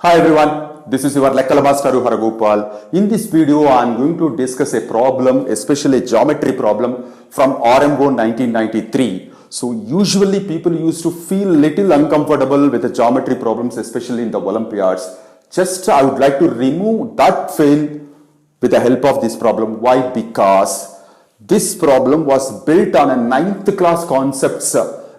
Hi everyone, this is your Lekkala Mastaru. In this video, I am going to discuss a problem, especially a geometry problem from RMO 1993. So usually people used to feel little uncomfortable with the geometry problems, especially in the Olympiads. Just I would like to remove that fear with the help of this problem. Why? Because this problem was built on a 9th class concepts.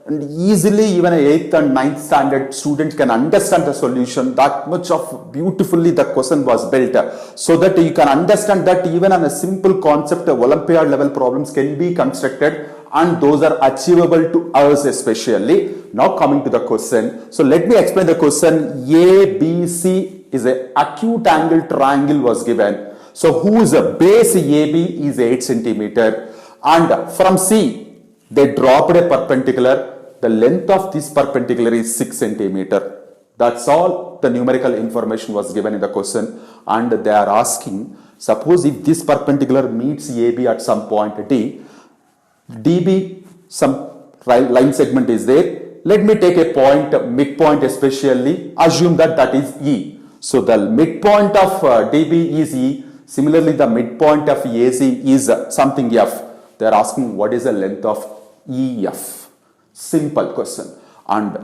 And easily even an 8th and 9th standard student can understand the solution. That much of beautifully the question was built, so that you can understand that even on a simple concept Olympiad level problems can be constructed, and those are achievable to us especially. Now coming to the question. So let me explain the question. ABC is an acute angle triangle was given. So whose base AB is 8 centimeter, and from C they dropped a perpendicular. The length of this perpendicular is 6 centimeter. That's all the numerical information was given in the question, and they are asking, suppose if this perpendicular meets AB at some point D, DB some line segment is there. Let me take a point, midpoint especially, assume that that is E. So the midpoint of DB is E. Similarly, the midpoint of AC is something F. They are asking what is the length of EF. Simple question, and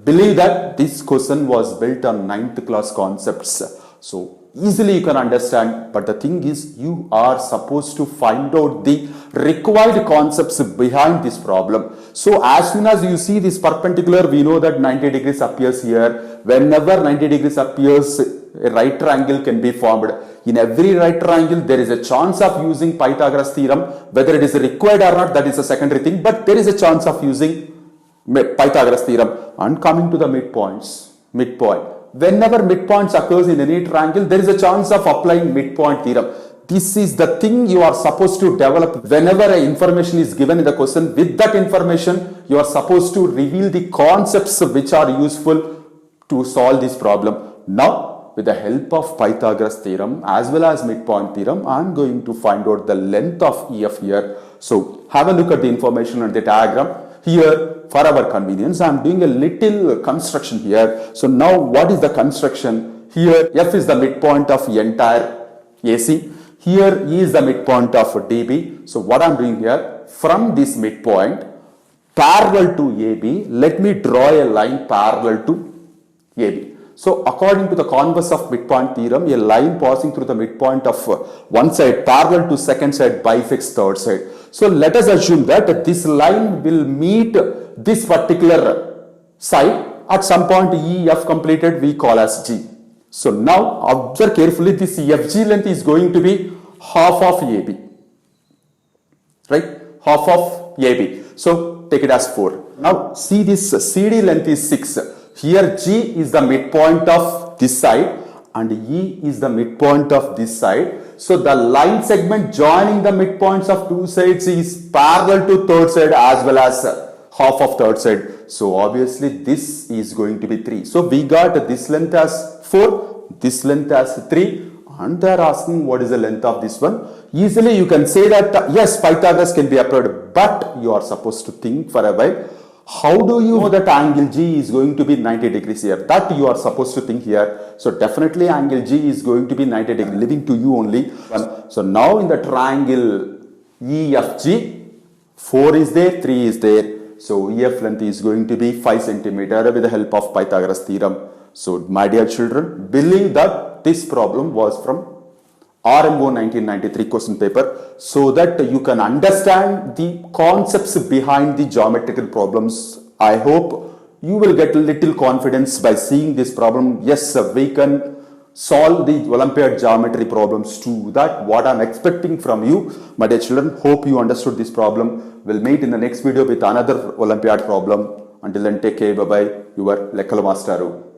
believe that this question was built on 9th class concepts, so easily you can understand. But the thing is, you are supposed to find out the required concepts behind this problem. So as soon as you see this perpendicular, we know that 90 degrees appears here. Whenever 90 degrees appears, a right triangle can be formed. In every right triangle, there is a chance of using Pythagoras theorem. Whether it is required or not, that is a secondary thing, but there is a chance of using Pythagoras theorem. And coming to the midpoint. Whenever midpoints occurs in any triangle, there is a chance of applying midpoint theorem. This is the thing you are supposed to develop whenever information is given in the question. With that information, you are supposed to reveal the concepts which are useful to solve this problem. Now, with the help of Pythagoras theorem as well as midpoint theorem, I am going to find out the length of EF here. So, have a look at the information on the diagram. Here, for our convenience, I am doing a little construction here. So now what is the construction? Here F is the midpoint of the entire AC. Here E is the midpoint of DB. So what I am doing here, from this midpoint parallel to AB, let me draw a line parallel to AB. So according to the converse of midpoint theorem, a line passing through the midpoint of one side parallel to second side bisects third side. So let us assume that this line will meet this particular side at some point. EF completed we call as G. So now observe carefully, this FG length is going to be half of AB, right? Half of AB. So take it as 4. Now see, this CD length is 6. Here G is the midpoint of this side and E is the midpoint of this side. So the line segment joining the midpoints of two sides is parallel to third side as well as half of third side. So obviously this is going to be 3. So we got this length as 4, this length as 3, and they are asking what is the length of this one. Easily you can say that yes, Pythagoras can be applied, but you are supposed to think for a while. How do you know that angle G is going to be 90 degrees here? That you are supposed to think here. So definitely angle G is going to be 90 degrees, leaving to you only. So now in the triangle EFG, 4 is there, 3 is there. So EF length is going to be 5 centimeter with the help of Pythagoras theorem. So my dear children, believe that this problem was from RMO 1993 question paper, so that you can understand the concepts behind the geometrical problems. I hope you will get a little confidence by seeing this problem. Yes, we can solve the Olympiad geometry problems too. That what I am expecting from you, my dear children. Hope you understood this problem. We'll meet in the next video with another Olympiad problem. Until then, take care. Bye bye. Your Lekkala Mastaru.